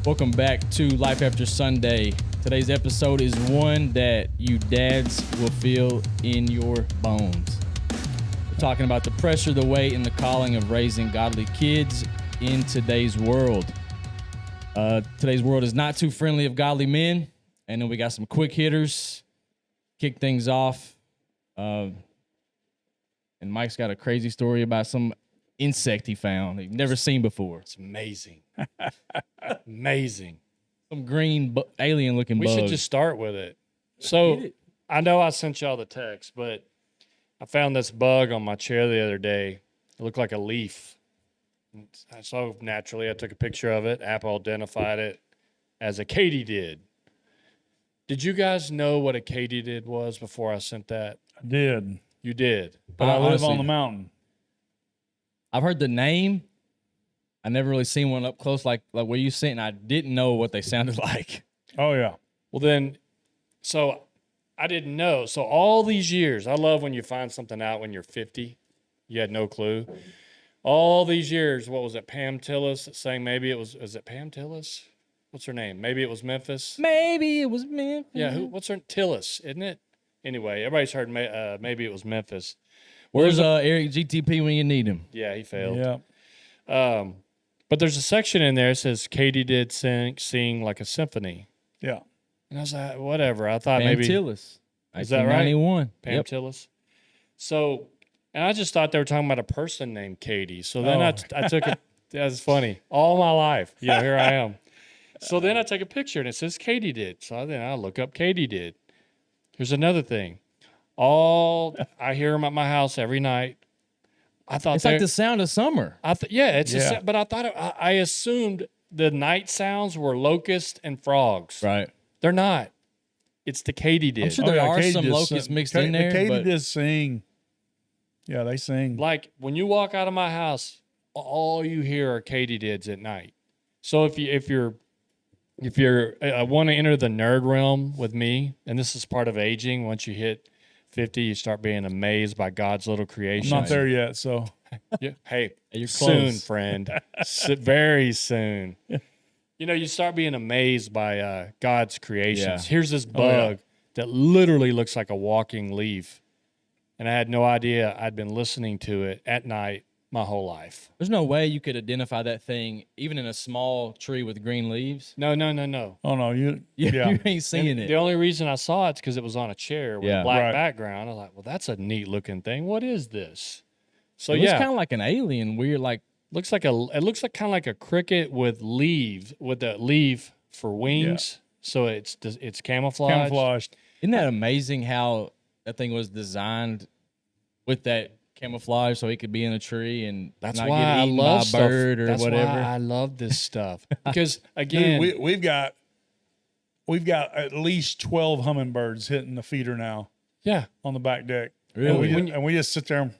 Welcome back to Life After Sunday. Today's episode is one that you dads will feel in your bones. We're talking about the pressure, the weight, and the calling of raising godly kids in today's world. Today's world is not too friendly of godly men. And then we got some quick hitters, kick things off. And Mike's got a crazy story about some insect he found he'd never seen before. It's amazing. Amazing. Some green alien-looking bug. We should just start with it. So I know I sent y'all the text, but I found this bug on my chair the other day. It looked like a leaf. So naturally, I took a picture of it. Apple identified it as a katydid. Did you guys know what a katydid was before I sent that? I did. You did. But I live honestly, on the mountain. I've heard the name. I never really seen one up close like where you sent, and I didn't know what they sounded like. Oh, yeah. Well, then, so I didn't know. So all these years, I love when you find something out when you're 50. You had no clue. All these years, what was it, Pam Tillis saying maybe it was it Pam Tillis? What's her name? Maybe it was Memphis? Maybe it was Memphis. Yeah, what's her Tillis, isn't it? Anyway, everybody's heard maybe it was Memphis. Where's Eric GTP when you need him? Yeah, he failed. Yeah. But there's a section in there that says katydid sing like a symphony. Yeah. And I was like, whatever. I thought Pam maybe. Tillis. Is that right? 1991. Pam Yep. Tillis. So, and I just thought they were talking about a person named Katie. So then I took it. That's funny. All my life. Yeah, here I am. So then I take a picture and it says katydid. So then I look up katydid. Here's another thing. I hear them at my house every night. I thought It's like the sound of summer. but I thought I assumed the night sounds were locusts and frogs. Right. They're not. It's the katydid. I'm sure there are some locusts mixed in there. The but katydids sing. Yeah, they sing. Like when you walk out of my house, all you hear are katydids at night. So if you want to enter the nerd realm with me, and this is part of aging, once you hit 50, you start being amazed by God's little creation. I'm not there yet, so. Yeah. Hey, you're soon, close. friend. Very soon. You know, you start being amazed by God's creations. Yeah. Here's this bug that literally looks like a walking leaf. And I had no idea I'd been listening to it at night my whole life. There's no way you could identify that thing even in a small tree with green leaves. No. Oh, no. You ain't seeing it. The only reason I saw it's because it was on a chair with a black Right. background. I was like, well, that's a neat looking thing. What is this? So It looks kind of like an alien, weird, like it looks like kind of like a cricket with a leaf for wings. So it's camouflaged. Camouflaged. Isn't that amazing how that thing was designed with that camouflage so he could be in a tree and That's not why get I eaten love by a stuff. bird or That's whatever? why I love this stuff because again, Dude, we've got at least 12 hummingbirds hitting the feeder now yeah, on the back deck. Really? And we just sit there and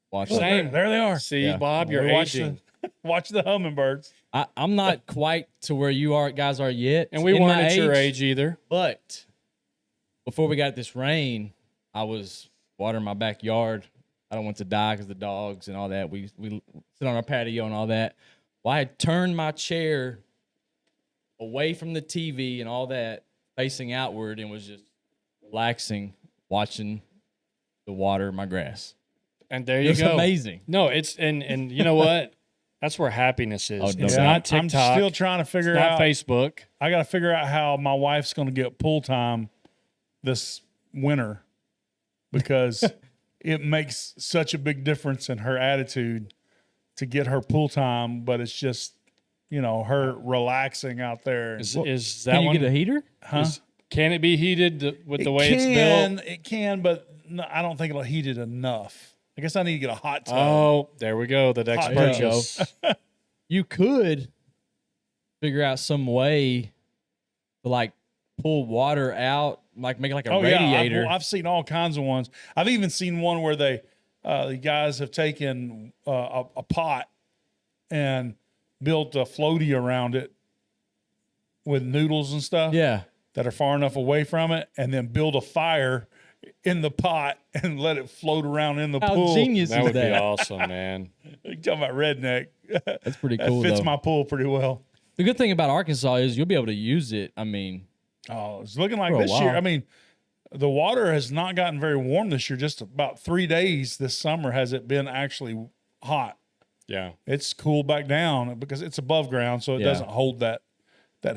Watch look, that. Same. there they are. see, Yeah. Bob, you're We watch aging, watch the hummingbirds. I'm not quite to where you guys are yet. and we in weren't my at your age either. But before we got this rain, I was watering my backyard. I don't want to die because the dogs and all that. We sit on our patio and all that. Well, I had turned my chair away from the TV and all that, facing outward, and was just relaxing, watching the water my grass. And there It you was go. amazing. No, it's and you know what? That's where happiness is. Oh, no It's doubt. not TikTok. I'm still trying to figure it's not out. Facebook. I got to figure out how my wife's going to get pool time this winter because it makes such a big difference in her attitude to get her pool time. But it's just, her relaxing out there. Is that Can you one? get a heater? Can it be heated with the way it it's can, built? It can, but no, I don't think it'll heat it enough. I guess I need to get a hot tub. Oh, there we go. The next Hot purchase. You could figure out some way to like pull water out, like make it like a radiator. Yeah, I've seen all kinds of ones. I've even seen one where the guys have taken a pot and built a floaty around it with noodles and stuff. Yeah. That are far enough away from it, and then build a fire in the pot and let it float around in the How pool. genius That is would be that? awesome, man. You're talking about redneck. That's pretty That cool, fits though. my pool pretty well. The good thing about Arkansas is you'll be able to use it. I mean, Oh, it's looking like For a this year. while. I mean, the water has not gotten very warm this year. Just about 3 days this summer has it been actually hot. Yeah. It's cooled back down because it's above ground, so it Yeah. doesn't hold that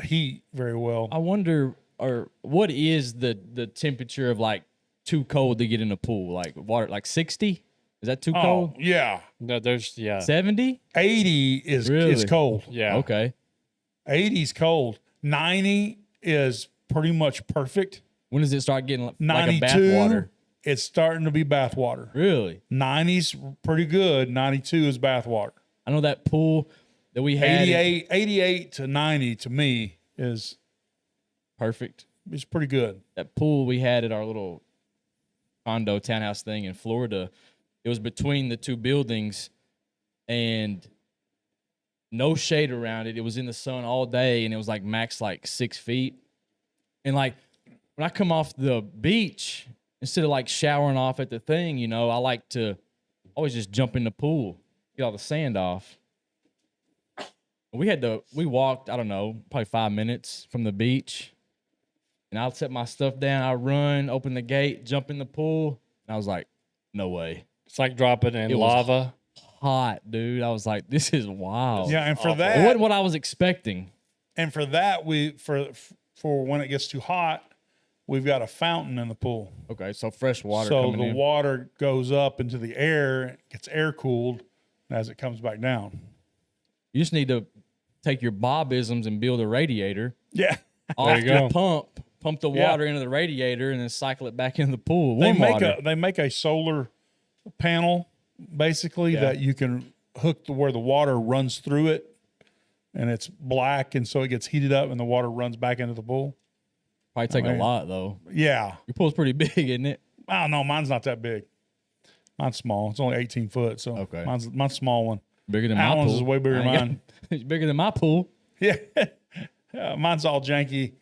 heat very well. I wonder, or what is the temperature of like too cold to get in the pool? Like water, like 60? Is that too Oh, cold? yeah. No, there's 70? 80 is Really? cold. yeah. Okay. 80 is cold. 90 is pretty much perfect. When does it start getting like a 92, bath water? it's starting to be bath water. Really? 90's pretty good. 92 is bath water. I know that pool that we had. 88 to 90 to me is Perfect. pretty good. That pool we had at our little condo townhouse thing in Florida, it was between the two buildings and no shade around it. It was in the sun all day and it was like max like 6 feet. And like when I come off the beach, instead of like showering off at the thing, you know, I like to always just jump in the pool, get all the sand off. We walked, I don't know, probably 5 minutes from the beach. And I'll set my stuff down. I run, open the gate, jump in the pool. And I was like, no way. It's like dropping in It was lava. Hot, dude. I was like, this is wild. Yeah, and for It that, wasn't what I was expecting. and for that, for when it gets too hot, we've got a fountain in the pool. Okay, so fresh water So coming the in. water goes up into the air, gets air cooled as it comes back down. You just need to take your Bobisms and build a radiator Yeah. off you your go. pump the Yeah. water into the radiator, and then cycle it back into the pool. They Warm water. make a solar panel basically Yeah. that you can hook to where the water runs through it, and it's black, and so it gets heated up and the water runs back into the pool. Probably take I a mean- lot, though. Yeah. Your pool's pretty big, isn't it? I don't know. Mine's not that big. Mine's small. It's only 18 foot. So Okay. mine's small one. Bigger than my Alan's pool. is way bigger than I ain't mine. got- It's bigger than my pool. Yeah. Mine's all janky.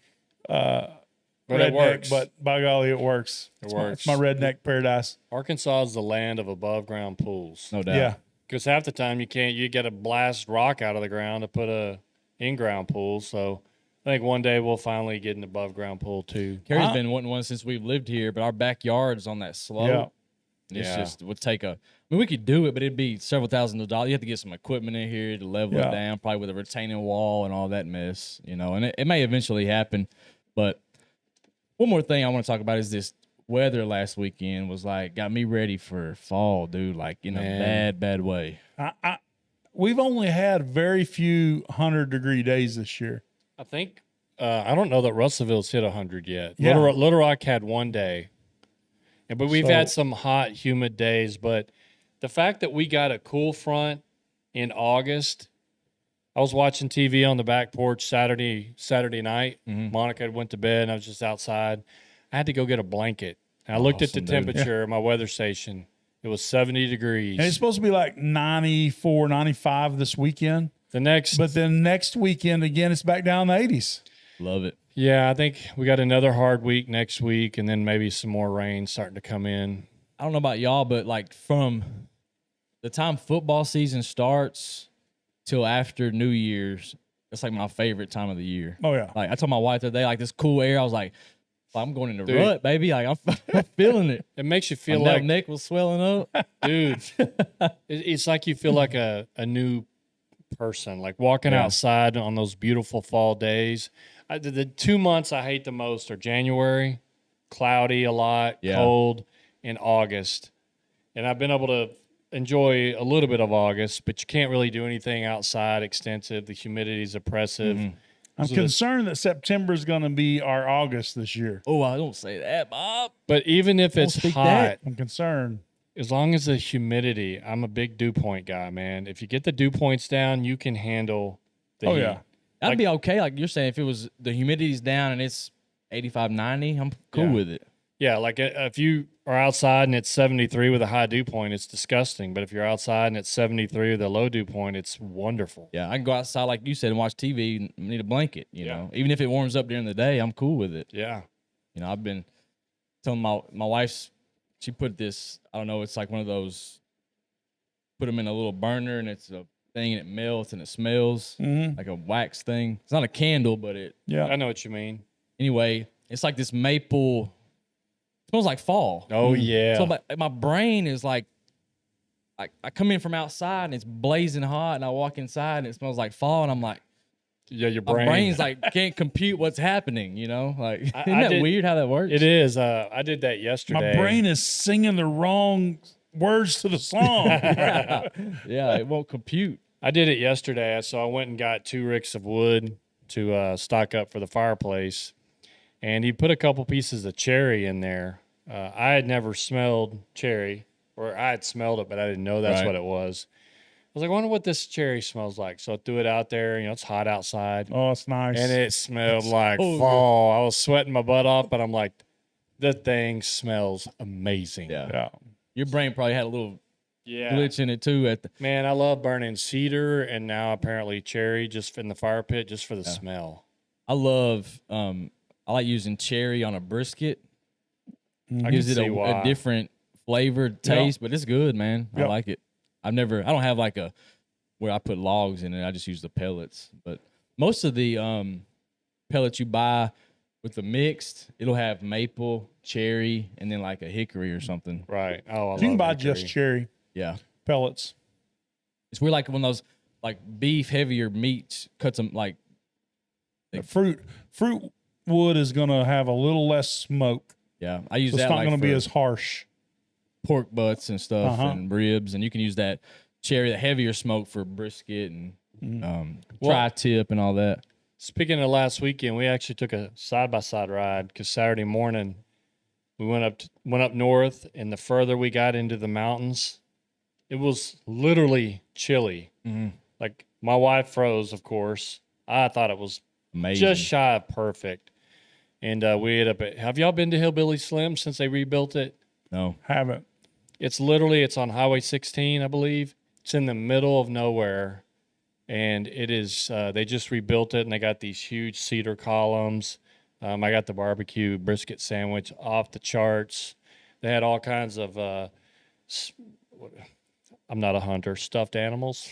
But it works. But by golly, it works. It It's works. my redneck paradise. Arkansas is the land of above ground pools. No doubt. Yeah. Because half the time you got to blast rock out of the ground to put a in-ground pool. So I think one day we'll finally get an above ground pool too. Carrie's been wanting one since we've lived here, but our backyard's on that slope. Yeah. And it's Yeah. just would take I mean, we could do it, but it'd be several $1,000s. You have to get some equipment in here to level Yeah. it down, probably with a retaining wall and all that mess, you know. And it may eventually happen. But one more thing I want to talk about is this weather last weekend was like got me ready for fall, dude. Like in Man. a bad way. We've only had very few 100-degree days this year. I think I don't know that Russellville's hit 100 yet. Yeah. Little Rock had one day, but we've So- had some hot, humid days. But the fact that we got a cool front in August, I was watching TV on the back porch Saturday night. Mhm. Monica had went to bed, and I was just outside. I had to go get a blanket. And I looked at the Awesome, dude. temperature at my weather station. It was 70 degrees. And it's supposed to be like 94, 95 this weekend. The next, But then next weekend, again, it's back down in the 80s. Love it. yeah, I think we got another hard week next week, and then maybe some more rain starting to come in. I don't know about y'all, but like from the time football season starts till after New Year's, it's like my favorite time of the year. Oh, yeah. Like I told my wife the other day, like this cool air. I was like, I'm going into Dude. rut, baby. Like I'm feeling it. It makes you My feel like, neck was swelling up. dude, it's like you feel like a new person, like walking Yeah. outside on those beautiful fall days. The 2 months I hate the most are January, cloudy a lot, Yeah. cold, and August. And I've been able to enjoy a little bit of August, but you can't really do anything outside extensive. The humidity is oppressive. Mhm. I'm So the- concerned that September is going to be our August this year. Oh, I don't say that, Bob. But even if Don't it's speak hot, that. I'm concerned. as long as the humidity, I'm a big dew point guy, man. If you get the dew points down, you can handle the Oh, heat. yeah. I'd Like- be okay. Like you're saying, if it was the humidity's down and it's 85, 90, I'm cool Yeah. with it. Yeah, like if you are outside and it's 73 with a high dew point, it's disgusting. But if you're outside and it's 73 with a low dew point, it's wonderful. Yeah, I can go outside like you said and watch TV and need a blanket. You Yeah. know, even if it warms up during the day, I'm cool with it. Yeah. You know, I've been telling my wife's. She put this. I don't know. It's like one of those. Put them in a little burner, and it's a thing and it melts and it smells like a wax thing. It's not a candle, but it. Yeah. I know what you mean. Anyway, it's like this maple. It smells like fall. Oh yeah. So my brain is like I come in from outside and it's blazing hot, and I walk inside and it smells like fall, and I'm like, yeah, your my brain's like can't compute what's happening. Like isn't that weird how that works? It is. I did that yesterday. My brain is singing the wrong words to the song. Yeah, it won't compute. I did it yesterday. So I went and got 2 ricks of wood to stock up for the fireplace, and he put a couple pieces of cherry in there. I had never smelled cherry, or I had smelled it, but I didn't know that's what it was. I was like, I wonder what this cherry smells like. So I threw it out there. It's hot outside. Oh, it's nice. And it smelled like fall. I was sweating my butt off, but I'm like, the thing smells amazing. Yeah. Your brain probably had a little Yeah. glitch in it too. Man, I love burning cedar and now apparently cherry just in the fire pit just for the smell. I love. I like using cherry on a brisket. I Gives can it see why. a different flavored taste, but it's good, man. I like it. I don't have like where I put logs in it. I just use the pellets. But most of the pellets you buy with the mixed, it'll have maple, cherry, and then like a hickory or something. Right. Oh, I love You can buy hickory. just cherry Yeah. pellets. It's weird, like when those like beef heavier meats cuts them like Fruit wood is going to have a little less smoke. yeah. I use So it's that not like going to be for as harsh. pork butts and stuff and ribs, and you can use that cherry, the heavier smoke for brisket and tri-tip and all that. Speaking of last weekend, we actually took a side-by-side ride because Saturday morning we went up north, and the further we got into the mountains, it was literally chilly. Like my wife froze, of course. I thought it was Amazing. just shy of perfect. And we ended up have y'all been to Hillbilly Slim since they rebuilt it? No. Haven't. It's on Highway 16, I believe. It's in the middle of nowhere. And it is, they just rebuilt it, and they got these huge cedar columns. I got the barbecue brisket sandwich off the charts. They had all kinds of, I'm not a hunter, stuffed animals.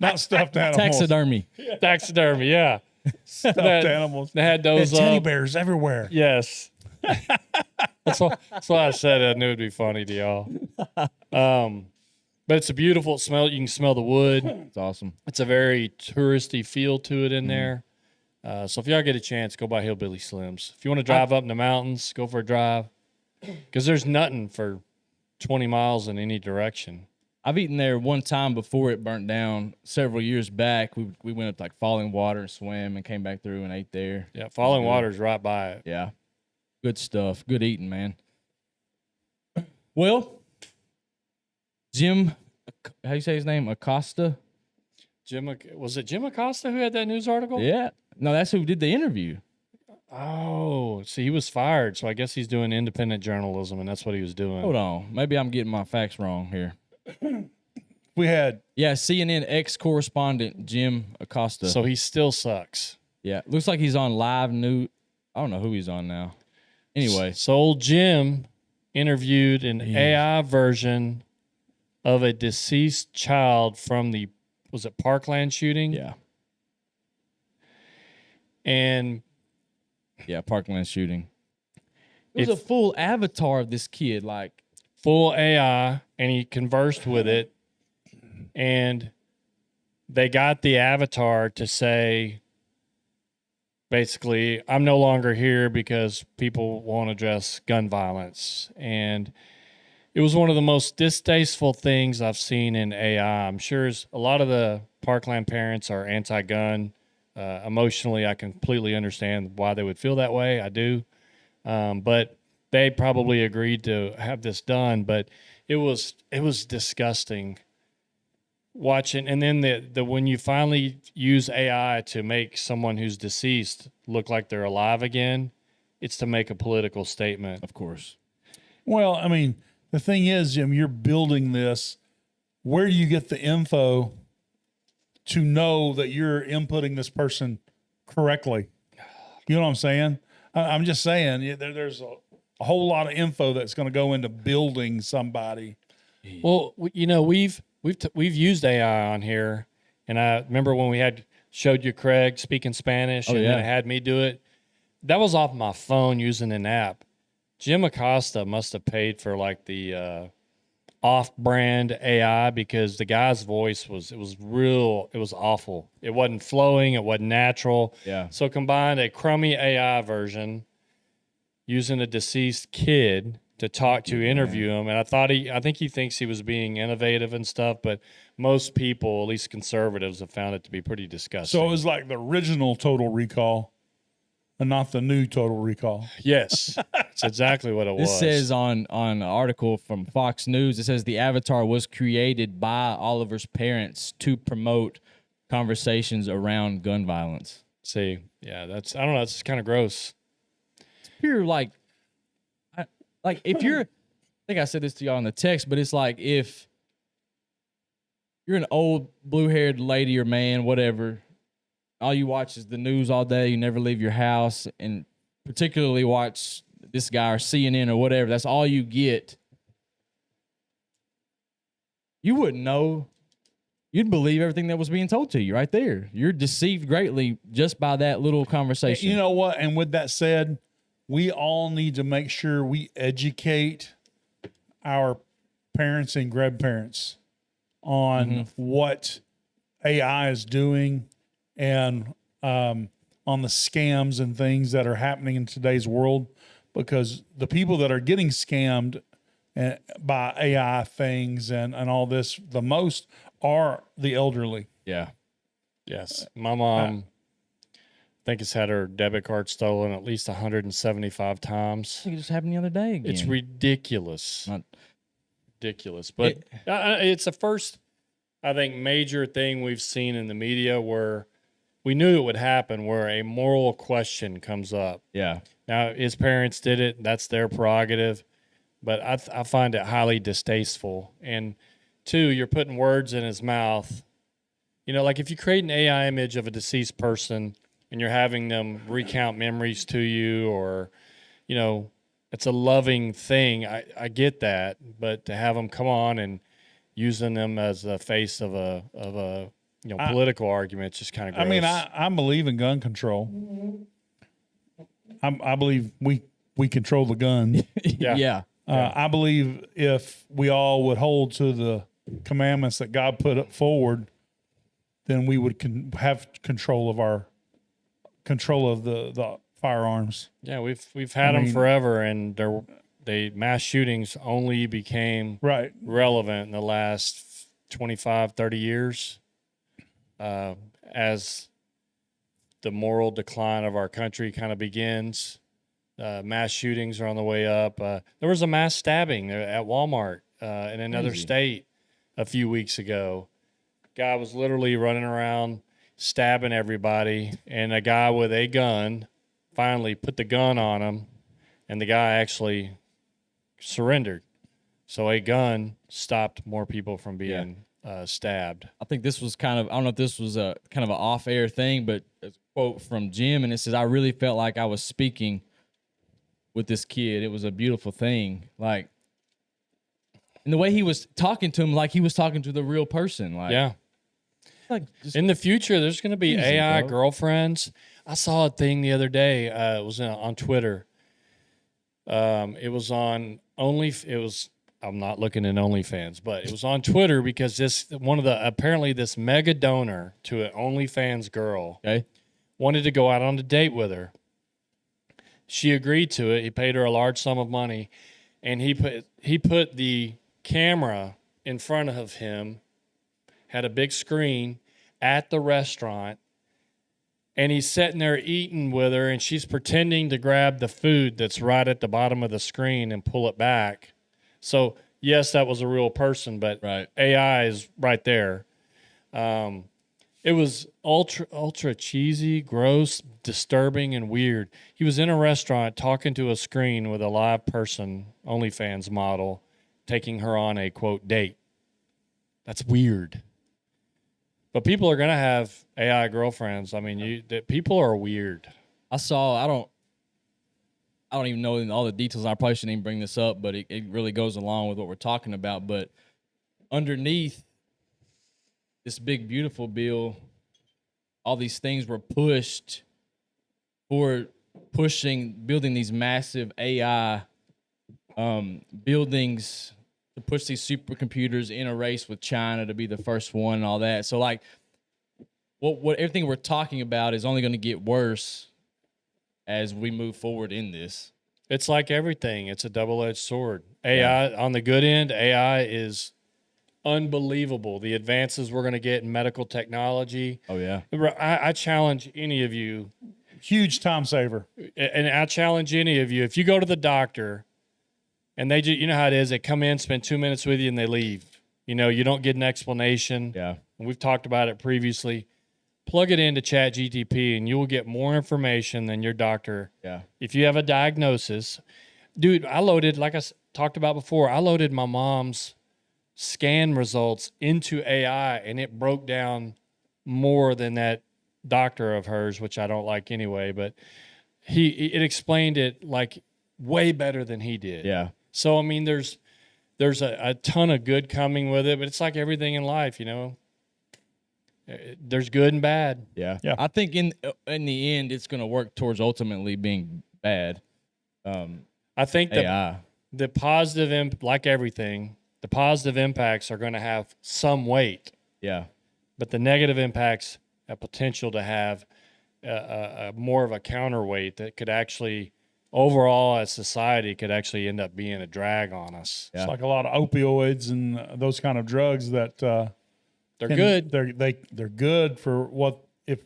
Not stuffed animals. Taxidermy. Taxidermy, yeah. Stuffed animals. They had those. Teddy bears everywhere. Yes. That's why I said I knew it'd be funny to y'all. But it's a beautiful smell. You can smell the wood. It's awesome. It's a very touristy feel to it in there. So if y'all get a chance, go by Hillbilly Slims. If you want to drive up in the mountains, go for a drive. Because there's nothing for 20 miles in any direction. I've eaten there one time before it burnt down several years back. We went up to like Falling Water and swam and came back through and ate there. Yeah, Falling Water's right by it. Yeah. Good stuff. Good eating, man. Well, Jim, how you say his name? Acosta? Was it Jim Acosta who had that news article? Yeah. No, that's who did the interview. Oh, see, he was fired, so I guess he's doing independent journalism, and that's what he was doing. Hold on. Maybe I'm getting my facts wrong here. We had Yeah, CNN ex-correspondent Jim Acosta. So he still sucks. Yeah, looks like he's on live news. I don't know who he's on now. Anyway. So old Jim interviewed an AI version of a deceased child from was it Parkland shooting? Yeah. And Yeah, Parkland shooting. It was a full avatar of this kid, like full AI, and he conversed with it, and they got the avatar to say, basically, I'm no longer here because people won't address gun violence. And it was one of the most distasteful things I've seen in AI. I'm sure a lot of the Parkland parents are anti-gun. Emotionally, I completely understand why they would feel that way. I do. But they probably agreed to have this done. But it was disgusting watching. And then the when you finally use AI to make someone who's deceased look like they're alive again, it's to make a political statement. of course. Well, I mean, the thing is, Jim, you're building this. Where do you get the info to know that you're inputting this person correctly? You know what I'm saying? I'm just saying there's a whole lot of info that's going to go into building somebody. Well, we've we've used AI on here, and I remember when we showed you Craig speaking Spanish, and then it had me do it. That was off my phone using an app. Jim Acosta must have paid for like the off-brand AI because the guy's voice was awful. It wasn't flowing, it wasn't natural. Yeah. So combined a crummy AI version using a deceased kid to talk to interview him, and I think he thinks he was being innovative and stuff, but most people, at least conservatives, have found it to be pretty disgusting. So it was like the original Total Recall and not the new Total Recall. Yes, that's exactly what it was. This says on an article from Fox News, it says the avatar was created by Oliver's parents to promote conversations around gun violence. See, yeah, I don't know, it's kind of gross. It's pure like if you're, I think I said this to y'all in the text, but it's like if you're an old blue-haired lady or man, whatever, all you watch is the news all day, you never leave your house, and particularly watch this guy or CNN or whatever, that's all you get. You wouldn't know. You'd believe everything that was being told to you right there. You're deceived greatly just by that little conversation. You know what? And with that said, we all need to make sure we educate our parents and grandparents on what AI is doing and on the scams and things that are happening in today's world, because the people that are getting scammed by AI things and all this the most are the elderly. Yeah. Yes. My mom, I think, has had her debit card stolen at least 175 times. I think it just happened the other day again. It's ridiculous. Ridiculous. But It- it's the first, I think, major thing we've seen in the media where we knew it would happen, where a moral question comes up. Yeah. Now, his parents did it. That's their prerogative. But I find it highly distasteful. And two, you're putting words in his mouth. You know, like if you create an AI image of a deceased person and you're having them recount memories to you, or, you know, it's a loving thing. I get that. But to have them come on and using them as the face of a political argument, it's just kind of gross. I mean, I believe in gun control. I believe we control the gun. Yeah. I believe if we all would hold to the commandments that God put up forward, then we would have control of the firearms. Yeah, we've had them forever, and mass shootings only became relevant in the last 25, 30 years as the moral decline of our country kind of begins. Mass shootings are on the way up. There was a mass stabbing at Walmart in another state a few weeks ago. Guy was literally running around stabbing everybody, and a guy with a gun finally put the gun on him, and the guy actually surrendered. So a gun stopped more people from being stabbed. I think this was I don't know if this was a kind of an off-air thing, but a quote from Jim, and it says, "I really felt like I was speaking with this kid. It was a beautiful thing." Like, and the way he was talking to him, like he was talking to the real person. Like, yeah. Like just, in the future, there's going to be AI girlfriends. I saw a thing the other day. It was on Twitter. It was on I'm not looking at OnlyFans, but it was on Twitter because apparently this mega donor to an OnlyFans girl wanted to go out on a date with her. She agreed to it. He paid her a large sum of money, and he put the camera in front of him, had a big screen at the restaurant, and he's sitting there eating with her, and she's pretending to grab the food that's right at the bottom of the screen and pull it back. So, yes, that was a real person, but AI is right there. It was ultra cheesy, gross, disturbing, and weird. He was in a restaurant talking to a screen with a live person, OnlyFans model, taking her on a, quote, date. That's weird. But people are going to have AI girlfriends. I mean, people are weird. I don't even know all the details. I probably shouldn't even bring this up, but it really goes along with what we're talking about. But underneath this big beautiful bill, all these things were pushed for building these massive AI buildings to push these supercomputers in a race with China to be the first one and all that. So like what everything we're talking about is only going to get worse as we move forward in this. It's like everything. It's a double-edged sword. AI, on the good end, AI is unbelievable. The advances we're going to get in medical technology. Oh, yeah. I challenge any of you, Huge time saver. and I challenge any of you, if you go to the doctor and they just, you know how it is, they come in, spend 2 minutes with you, and they leave. You know, you don't get an explanation. Yeah. And we've talked about it previously. Plug it into ChatGPT, and you will get more information than your doctor. Yeah. If you have a diagnosis, dude, I loaded, like I talked about before, I loaded my mom's scan results into AI, and it broke down more than that doctor of hers, which I don't like anyway, but it explained it like way better than he did. Yeah. So, I mean, there's a ton of good coming with it, but it's like everything in life, you know. There's good and bad. Yeah. Yeah. I think in the end, it's going to work towards ultimately being bad. I think AI. the positive, like everything, the positive impacts are going to have some weight, Yeah. but the negative impacts have potential to have a more of a counterweight that could actually, overall as society, could actually end up being a drag on us. Yeah. It's like a lot of opioids and those kind of drugs that They're good, They're good for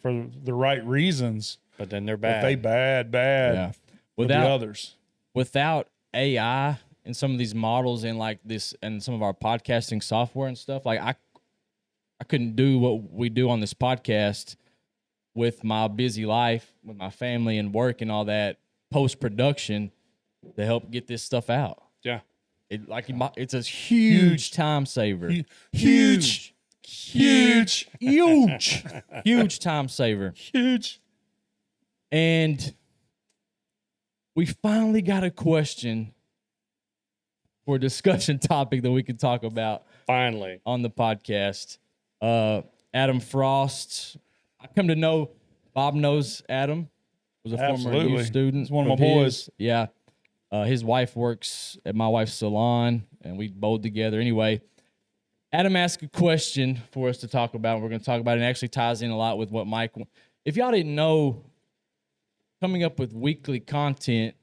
for the right reasons, but then they're but bad. they bad Yeah. for the others. Without AI and some of these models and like this and some of our podcasting software and stuff, like I couldn't do what we do on this podcast with my busy life, with my family and work and all that post-production to help get this stuff out. Yeah. It's a huge time saver. Huge Huge time saver. Huge. And we finally got a question for a discussion topic that we can talk about Finally. on the podcast. Adam Frost. I come to know, Bob knows Adam. Was a former Absolutely. youth student. He's one of of my his. boys. Yeah. His wife works at my wife's salon, and we bowled together. Anyway, Adam asked a question for us to talk about. We're going to talk about it. It actually ties in a lot with what Mike. If y'all didn't know, coming up with weekly content.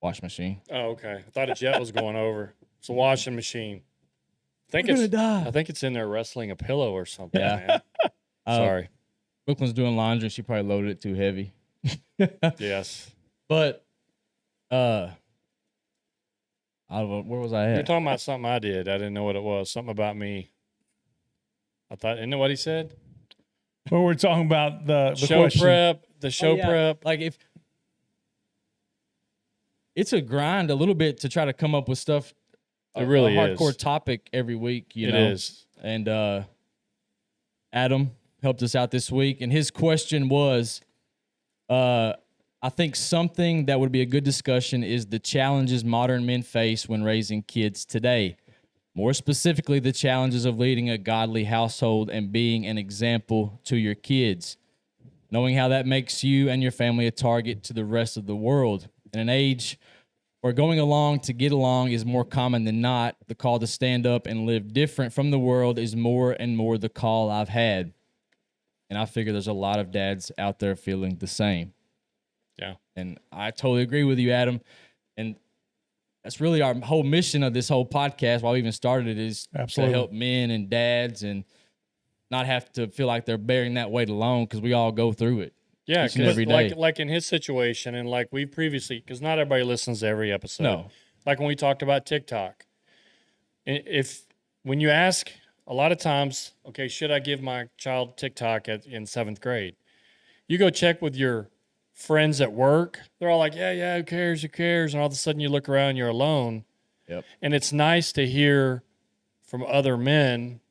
Wash machine. Oh, okay. I thought a jet was going over. It's a washing machine. We're gonna die. I think it's in there wrestling a pillow or something. Yeah. Man. Sorry. Brooklyn's doing laundry. She probably loaded it too heavy. Yes. But I don't know, where was I You're at? talking about something I did. I didn't know what it was. Something about me. I thought, isn't that what he said? Well, we're talking about the Show question. prep. The show Yeah. prep. Like if it's a grind a little bit to try to come up with stuff. It really a is. hardcore topic every week. You It know, is. And Adam helped us out this week, and his question was, I think something that would be a good discussion is the challenges modern men face when raising kids today. More specifically, the challenges of leading a godly household and being an example to your kids. Knowing how that makes you and your family a target to the rest of the world. In an age where going along to get along is more common than not, the call to stand up and live different from the world is more and more the call I've had. And I figure there's a lot of dads out there feeling the same. Yeah. And I totally agree with you, Adam. And that's really our whole mission of this whole podcast, why we even started it, is Absolutely. to help men and dads and not have to feel like they're bearing that weight alone, because we all go through it. Yeah, Each and because every day. like in his situation, and like we previously, because not everybody listens to every episode. No. Like when we talked about TikTok, when you ask a lot of times, okay, should I give my child TikTok in 7th grade? You go check with your friends at work. They're all like, yeah, who cares? And all of a sudden you look around, you're alone. Yep. And it's nice to hear from other men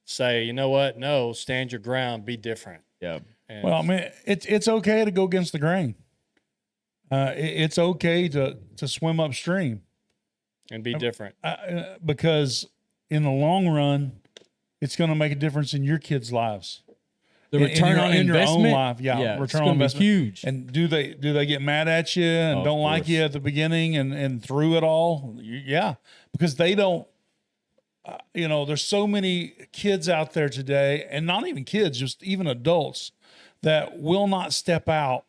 say, you know what? No, stand your ground, be different. Yep. And Well, I mean, it's okay to go against the grain. It's okay to swim upstream be different. because in the long run, it's going to make a difference in your kids' lives. The return on in your investment, own life, return on investment, huge. And do they get mad at you and don't like you at the beginning and through it all? Yeah, because they don't. There's so many kids out there today, and not even kids, just even adults, that will not step out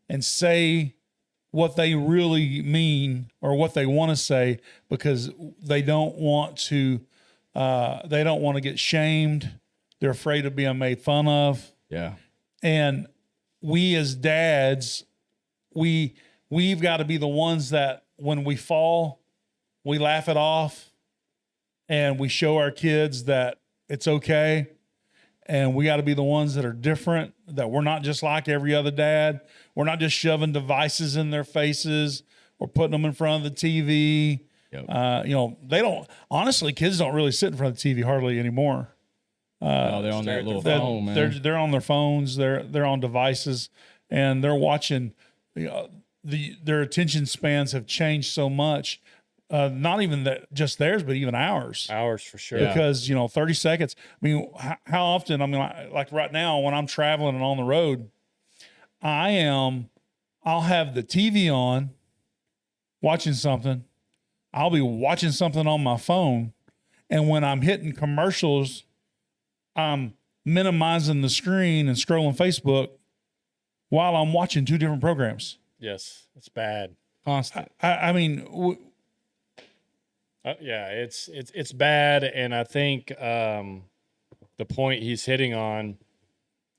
and say what they really mean or what they want to say because they don't want to. They don't want to get shamed. They're afraid of being made fun of. Yeah. And we as dads, we've got to be the ones that when we fall, we laugh it off and we show our kids that it's okay. And we got to be the ones that are different, that we're not just like every other dad. We're not just shoving devices in their faces or putting them in front of the TV. Yep. They don't, honestly, kids don't really sit in front of the TV hardly anymore. No, they're on that little phone, man. They're on their phones. They're on devices, and they're watching. Their attention spans have changed so much. Not even that just theirs, but even ours. Ours for sure. Because 30 seconds. I mean, how often? I mean, like right now when I'm traveling and on the road, I'll have the TV on, watching something. I'll be watching something on my phone, and when I'm hitting commercials, I'm minimizing the screen and scrolling Facebook while I'm watching two different programs. Yes, it's bad. Constant. I mean, it's bad, and I think the point he's hitting on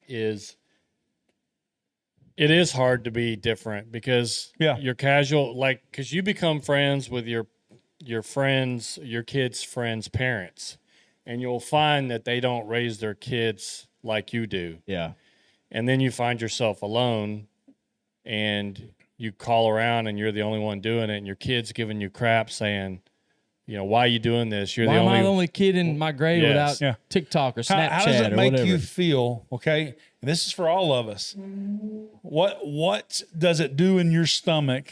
is it is hard to be different because you're casual, because you become friends with your friends, your kids' friends' parents. And you'll find that they don't raise their kids like you do. Yeah. And then you find yourself alone and you call around and you're the only one doing it. And your kid's giving you crap saying, why are you doing this? Why am I the only kid in my grade without TikTok or Snapchat how does it or make whatever? you feel? Okay. And this is for all of us. What does it do in your stomach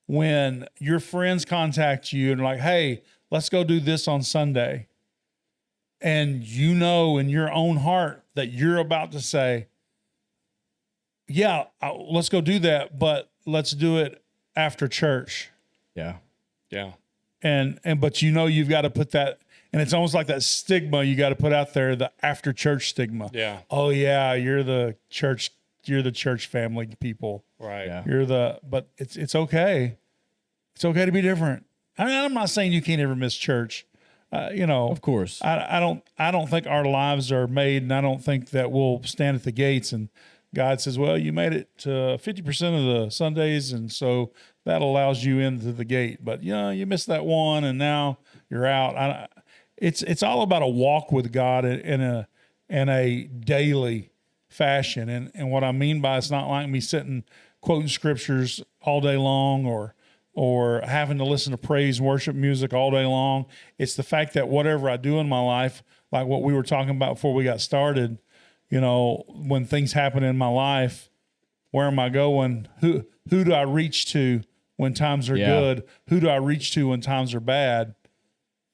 when your friends contact you and are like, hey, let's go do this on Sunday? And in your own heart that you're about to say, let's go do that, but let's do it after church. Yeah. Yeah. But you've got to put that, and it's almost like that stigma you got to put out there, the after church stigma. Yeah. Oh yeah, you're the church family people. Right. Yeah. But it's okay. It's okay to be different. I mean, I'm not saying you can't ever miss church. Of course. I don't think our lives are made, and I don't think that we'll stand at the gates and God says, well, you made it to 50% of the Sundays, and so that allows you into the gate. But you missed that one, and now you're out. It's all about a walk with God in a daily fashion. And what I mean by it's not like me sitting quoting scriptures all day long or having to listen to praise and worship music all day long. It's the fact that whatever I do in my life, like what we were talking about before we got started, when things happen in my life, where am I going? Who do I reach to when times are good? Who do I reach to when times are bad?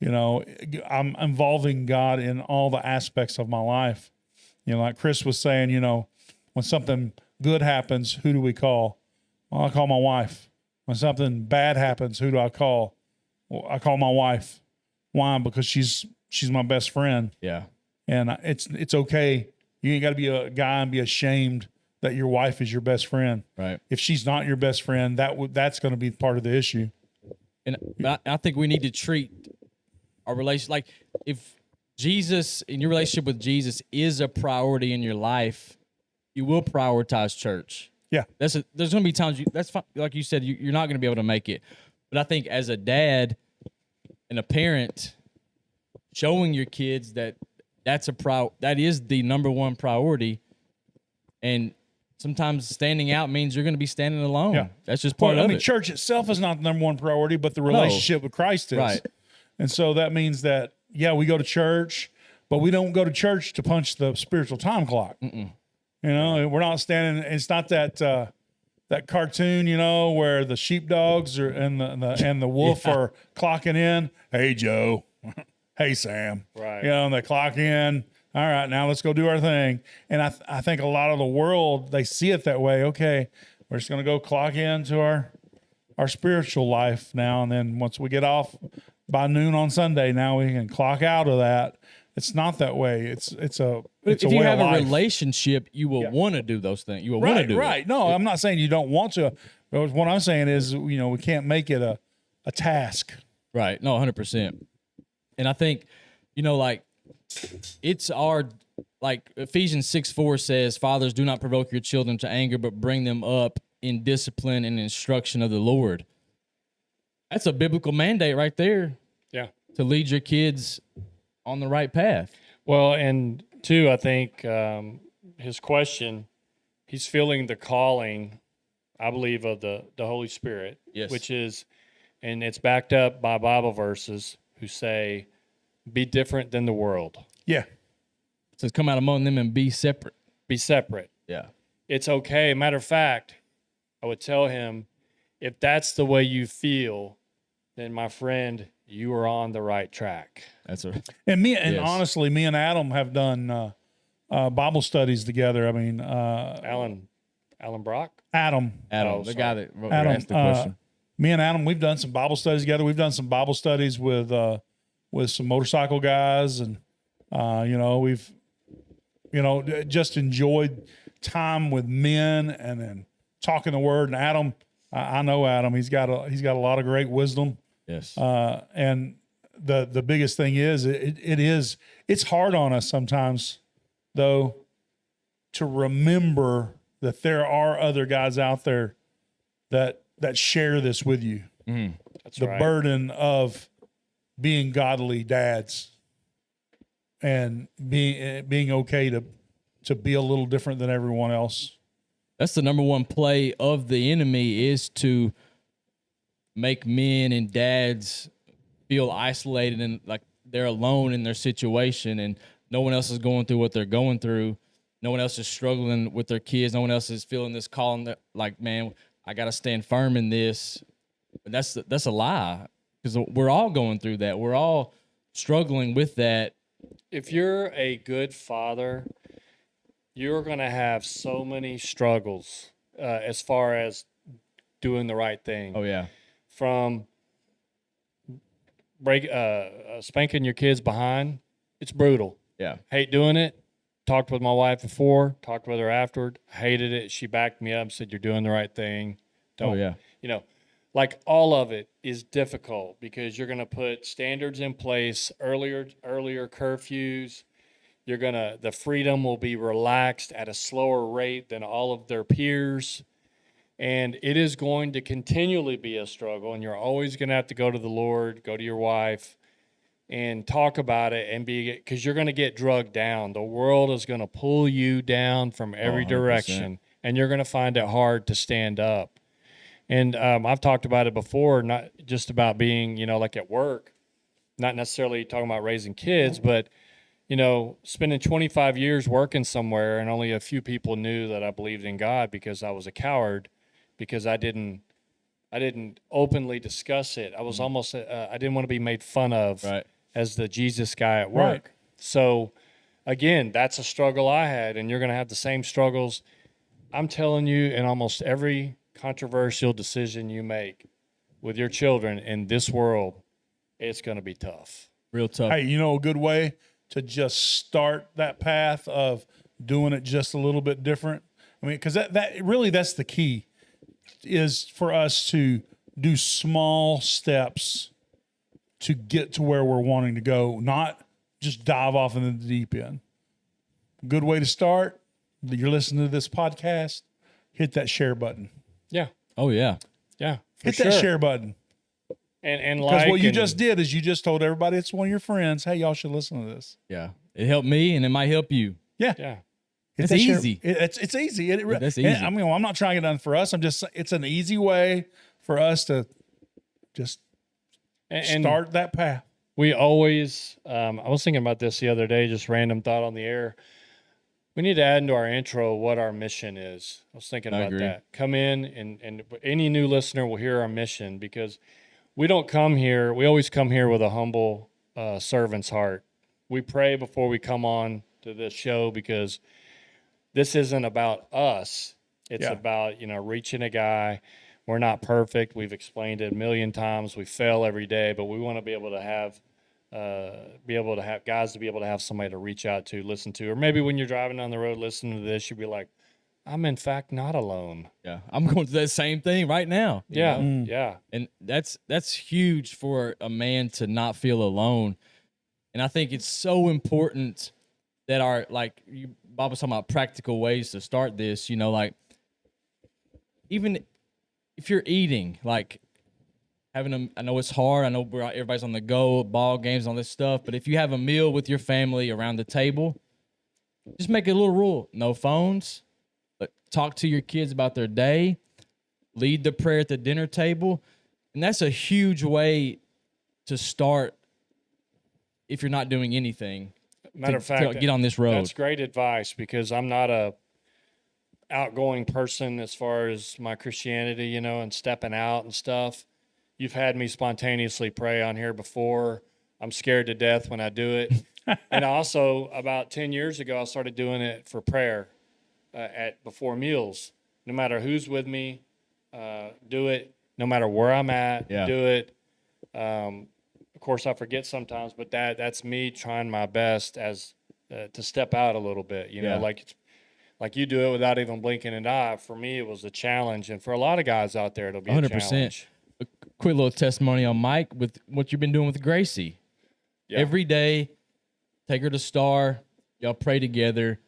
I'm involving God in all the aspects of my life. Like Chris was saying, when something good happens, who do we call? Well, I call my wife. When something bad happens, who do I call? Well, I call my wife. Why? Because she's my best friend. Yeah. And it's okay. You ain't got to be a guy and be ashamed that your wife is your best friend. Right. If she's not your best friend, that's going to be part of the issue. And I think we need to treat our relation like if Jesus in your relationship with Jesus is a priority in your life, you will prioritize church. Yeah. There's going to be times that's fine. Like you said, you're not going to be able to make it. But I think as a dad and a parent, showing your kids that that is the number one priority, and sometimes standing out means you're going to be standing alone. Yeah. That's just part of it. Church itself is not the number one priority, but the relationship with Christ is. Right. And so that means that, we go to church, but we don't go to church to punch the spiritual time clock. Mm-mm. We're not standing. It's not that cartoon, where the sheepdogs and the wolf are clocking in. Hey, Joe. hey, Sam. Right. You know, and they clock in. All right, now let's go do our thing. And I think a lot of the world, they see it that way. Okay, we're just going to go clock into our spiritual life now. And then once we get off by noon on Sunday, now we can clock out of that. It's not that way. It's a If a you way have of a life. relationship, you will want to do those things. You will want to do Right. it. No, I'm not saying you don't want to. But what I'm saying is, we can't make it a task. Right. No, 100%. And I think, like it's like Ephesians 6:4 says, fathers, do not provoke your children to anger, but bring them up in discipline and instruction of the Lord. That's a biblical mandate right there. Yeah. To lead your kids on the right path. Well, and two, I think his question, he's feeling the calling, I believe, of the Holy Spirit, Yes. which is, and it's backed up by Bible verses who say, be different than the world. Yeah. It says, come out among them and be separate. Be separate. Yeah. It's okay. Matter of fact, I would tell him, if that's the way you feel, then my friend, you are on the right track. That's right. And Yes. honestly, me and Adam have done Bible studies together. I mean, Alan Brock? Adam, Adam, Oh, the sorry. guy that Adam, asked the question. me and Adam, we've done some Bible studies together. We've done some Bible studies with some motorcycle guys, and we've just enjoyed time with men, and then talking the Word. And Adam, I know Adam. He's got a lot of great wisdom. Yes. And the biggest thing is it's hard on us sometimes, though, to remember that there are other guys out there that share this with you. That's The right. burden of being godly dads and being okay to be a little different than everyone else. That's the number one play of the enemy, is to make men and dads feel isolated and like they're alone in their situation, and no one else is going through what they're going through. No one else is struggling with their kids. No one else is feeling this calling that, like, man, I got to stand firm in this. But that's a lie, because we're all going through that. We're all struggling with that. If you're a good father, you're going to have so many struggles as far as doing the right thing. Oh yeah. From spanking your kids behind, it's brutal. Yeah. Hate doing it. Talked with my wife before, talked with her afterward. Hated it. She backed me up, said, you're doing the right thing. Oh yeah. Like all of it is difficult because you're going to put standards in place, earlier curfews. The freedom will be relaxed at a slower rate than all of their peers. And it is going to continually be a struggle. And you're always going to have to go to the Lord, go to your wife, and talk about it, and because you're going to get drugged down. The world is going to pull you down from every 100%. direction, and you're going to find it hard to stand up. And I've talked about it before, not just about being, like at work, not necessarily talking about raising kids, but, spending 25 years working somewhere, and only a few people knew that I believed in God because I was a coward, because I didn't openly discuss it. I was almost, I didn't want to be made fun of. Right. As the Jesus guy at work. Right. So again, that's a struggle I had, and you're going to have the same struggles. I'm telling you, in almost every controversial decision you make with your children in this world, it's going to be tough. Real tough. Hey, a good way to just start that path of doing it just a little bit different. I mean, because that's the key, is for us to do small steps to get to where we're wanting to go, not just dive off into the deep end. Good way to start. You're listening to this podcast, hit that share button. Yeah. Oh yeah. Yeah. Hit that share button. And Because what you just did is you just told everybody it's one of your friends, hey, y'all should listen to this. Yeah. It helped me, and it might help you. Yeah. Yeah. Hit It's that share- easy. It's easy. That's easy. I mean, I'm not trying to get done for us. It's an easy way for us to just And start that path. we always, I was thinking about this the other day, just random thought on the air. We need to add into our intro what our mission is. I was thinking about agree. that. Come in, and any new listener will hear our mission, because we don't come here. We always come here with a humble servant's heart. We pray before we come on to this show because this isn't about us. It's about, reaching a guy. We're not perfect. We've explained it a million times. We fail every day, but we want to be able to have guys to be able to have somebody to reach out to, listen to, or maybe when you're driving down the road listening to this, you'll be like, I'm in fact not alone. Yeah, I'm going through that same thing right now. Yeah. And that's huge for a man to not feel alone. And I think it's so important that Bob was talking about practical ways to start this, like even if you're eating, like I know it's hard. I know everybody's on the go, ball games, all this stuff. But if you have a meal with your family around the table, just make it a little rule. No phones. Talk to your kids about their day. Lead the prayer at the dinner table. And that's a huge way to start if you're not doing anything. Matter of fact, to get on this road. That's great advice because I'm not a outgoing person as far as my Christianity, and stepping out and stuff. You've had me spontaneously pray on here before. I'm scared to death when I do it. And also, about 10 years ago, I started doing it for prayer before meals. No matter who's with me, do it. No matter where I'm at, do it. Of course, I forget sometimes, but that's me trying my best to step out a little bit. Like you do it without even blinking an eye. For me, it was a challenge, and for a lot of guys out there, it'll be 100%. A challenge. A quick little testimony on Mike with what you've been doing with Gracie. Yeah. Every day, take her to Star. Y'all pray together.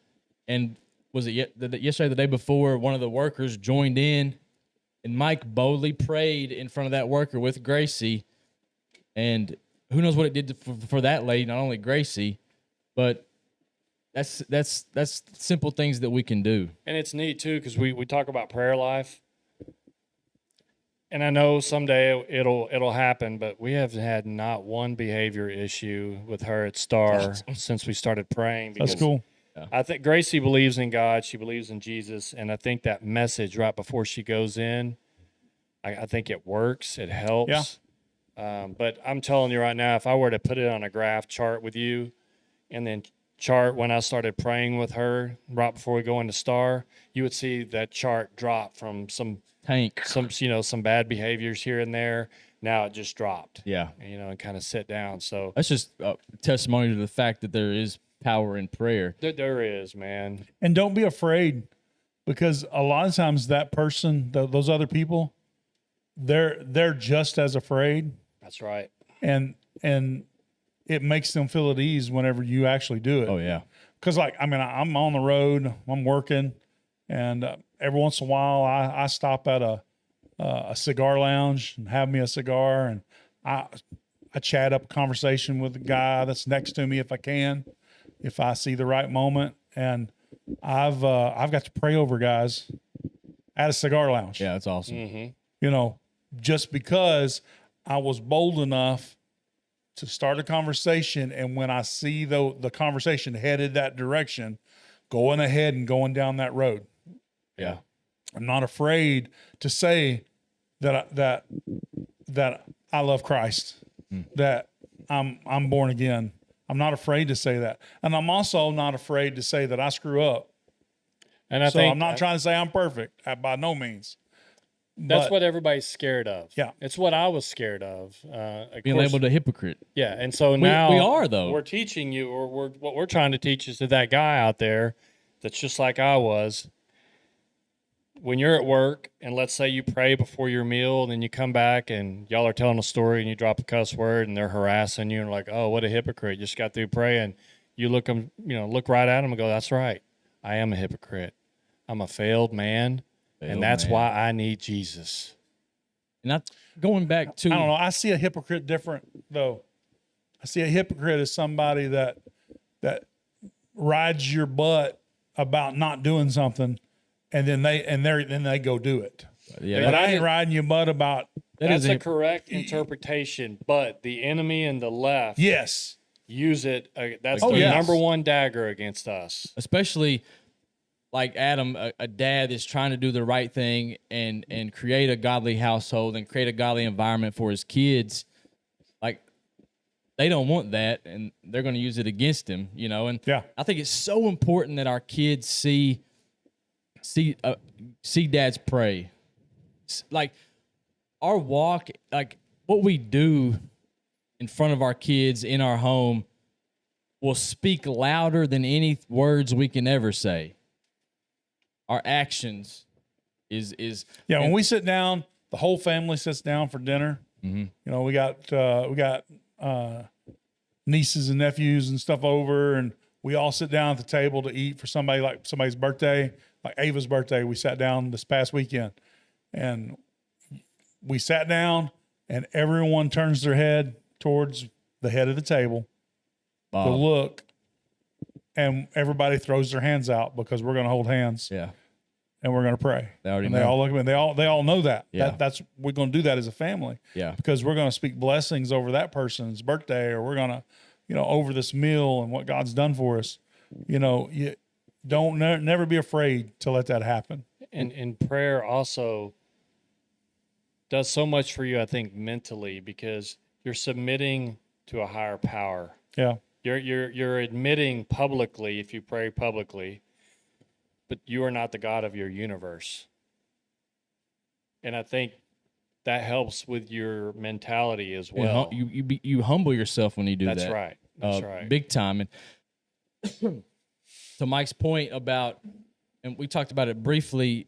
And was it yesterday, the day before, one of the workers joined in, and Mike boldly prayed in front of that worker with Gracie. And who knows what it did for that lady, not only Gracie, but that's simple things that we can do. And it's neat, too, because we talk about prayer life. And I know someday it'll happen, but we have had not one behavior issue with her at Star since we started praying. That's cool. I think Gracie believes in God. She believes in Jesus. And I think that message right before she goes in, I think it works. It helps. Yeah. But I'm telling you right now, if I were to put it on a graph chart with you and then chart when I started praying with her right before we go into Star, you would see that chart drop from some bad behaviors here and there. Now it just dropped. Yeah. And kind of sit down. So that's just a testimony to the fact that there is power in prayer. There is, man. And don't be afraid, because a lot of times that person, those other people, they're just as afraid. That's right. And it makes them feel at ease whenever you actually do it. Oh yeah. Because I'm on the road, I'm working, and every once in a while I stop at a cigar lounge and have me a cigar, and I chat up a conversation with the guy that's next to me if I can, if I see the right moment. And I've got to pray over guys at a cigar lounge. Yeah, that's awesome. Mm-hmm. Just because I was bold enough to start a conversation, and when I see the conversation headed that direction, going ahead and going down that road. Yeah. I'm not afraid to say that I love Christ, that I'm born again. I'm not afraid to say that. And I'm also not afraid to say that I screw up. And I'm not trying to say I'm perfect by no means. That's what everybody's scared of. Yeah. It's what I was scared of. Being labeled a hypocrite. Yeah. And so now we are, though. We're teaching you, or what we're trying to teach is to that guy out there that's just like I was. When you're at work and let's say you pray before your meal and then you come back and y'all are telling a story and you drop a cuss word and they're harassing you and like, oh, what a hypocrite. You just got through praying. You look right at them and go, that's right. I am a hypocrite. I'm a failed man. And that's why I need Jesus. Not going back to, I don't know. I see a hypocrite different though. I see a hypocrite as somebody that rides your butt about not doing something, and then they go do it. Yeah, but I ain't riding your butt about. That's a correct interpretation, but the enemy and the left, yes, use it. That's the number one dagger against us, especially. Like Adam, a dad is trying to do the right thing and create a godly household and create a godly environment for his kids. Like they don't want that, and they're going to use it against him, you know. And Yeah. I think it's so important that our kids see dads pray. Like our walk, like what we do in front of our kids in our home will speak louder than any words we can ever say. Our actions is when we sit down, the whole family sits down for dinner. You know, we got nieces and nephews and stuff over, and we all sit down at the table to eat for somebody's birthday, like Ava's birthday. We sat down this past weekend, and we sat down, and everyone turns their head towards the head of the table to look, and everybody throws their hands out because we're going to hold hands. Yeah. And we're going to pray. They already and know. they all look at me. They all know that. Yeah. We're going to do that as a family. Yeah. Because we're going to speak blessings over that person's birthday, or we're going to, you know, over this meal and what God's done for us. You know, you don't never be afraid to let that happen. And prayer also does so much for you, I think, mentally, because you're submitting to a higher power. Yeah. You're admitting publicly, if you pray publicly, but you are not the God of your universe. And I think that helps with your mentality as well. You humble yourself when you do that. That's right. That's right. Big time. And to Mike's point about, and we talked about it briefly,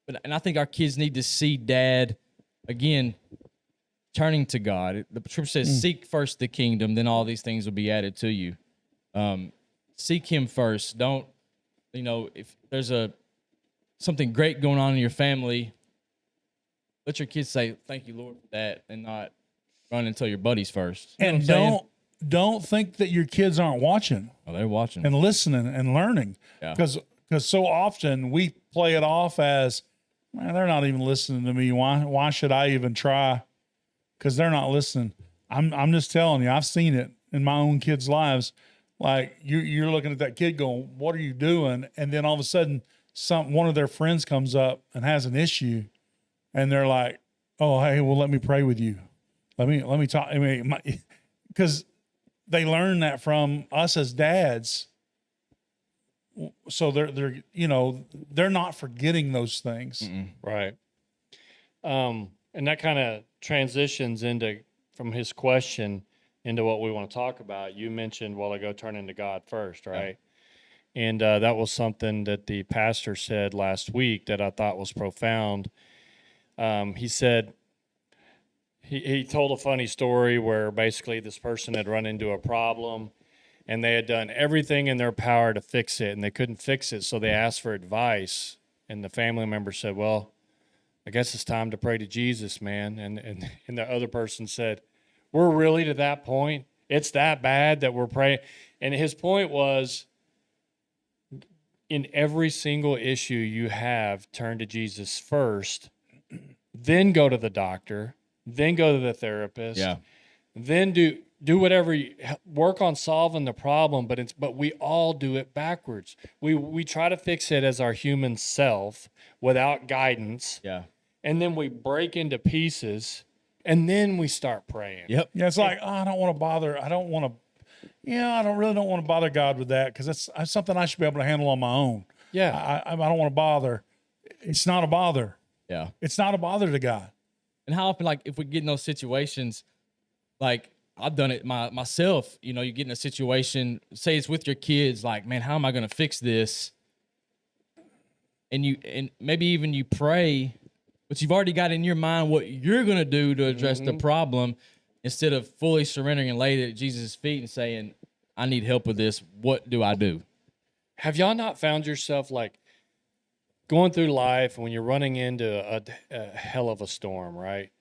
and I think our kids need to see dad, again, turning to God. The scripture says, seek first the kingdom, then all these things will be added to you. Seek him first. Don't, you know, if there's something great going on in your family, let your kids say, thank you, Lord, for that, and not run and tell your buddies first. You know And what I'm saying? don't think that your kids aren't watching Oh, they're watching. and listening and learning. Yeah. Because so often we play it off as, man, they're not even listening to me. Why should I even try? Because they're not listening. I'm just telling you, I've seen it in my own kids' lives. Like you're looking at that kid going, what are you doing? And then all of a sudden one of their friends comes up and has an issue, and they're like, oh, hey, well, let me pray with you. Let me talk. I mean, because they learn that from us as dads. So they're you know, they're not forgetting those things. Right. And that kind of transitions from his question into what we want to talk about. You mentioned a while ago, turning to God first, right? Yeah. And that was something that the pastor said last week that I thought was profound. He said, he told a funny story where basically this person had run into a problem and they had done everything in their power to fix it, and they couldn't fix it, so they asked for advice. And the family member said, well, I guess it's time to pray to Jesus, man. And the other person said, we're really to that point? It's that bad that we're praying? And his point was, in every single issue you have, turn to Jesus first, then go to the doctor, then go to the therapist, then do whatever work on solving the problem, but we all do it backwards. We try to fix it as our human self without guidance. Yeah. And then we break into pieces, and then we start praying. Yep. Yeah, it's like, I don't want to bother. I don't want to bother God with that, because that's something I should be able to handle on my own. Yeah. I don't want to bother. It's not a bother. Yeah. It's not a bother to God. And how often, like, if we get in those situations, like I've done it myself, you know, you get in a situation, say it's with your kids, like, man, how am I going to fix this? And maybe even you pray, but you've already got in your mind what you're going to do to address the problem, instead of fully surrendering and laying it at Jesus' feet and saying, I need help with this. What do I do? Have y'all not found yourself like going through life when you're running into a hell of a storm, right?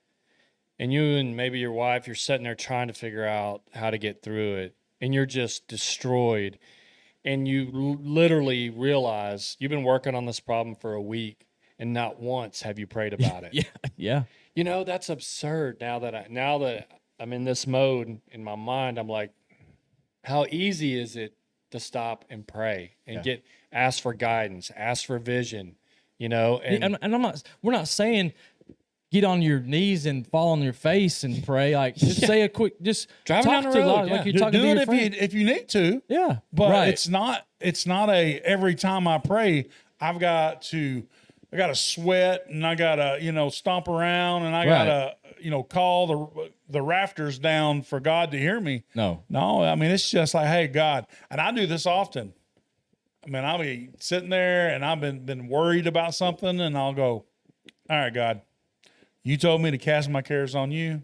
And you and maybe your wife, you're sitting there trying to figure out how to get through it, and you're just destroyed. And you literally realize you've been working on this problem for a week, and not once have you prayed about it. Yeah. You know, that's absurd. Now that I'm in this mode in my mind, I'm like, how easy is it to stop and pray and ask for guidance, ask for vision, you know? And we're not saying get on your knees and fall on your face and pray. Like, just say a quick, just Driving talk down the to road, God, yeah. like you're Do talking to it your friend. if you need to. Yeah, But right. it's not a every time I pray, I gotta sweat and I gotta, stomp around and I gotta, call the rafters down for God to hear me. No. I mean, it's just like, hey, God, and I do this often. I mean, I'll be sitting there and I've been worried about something and I'll go, all right, God, you told me to cast my cares on you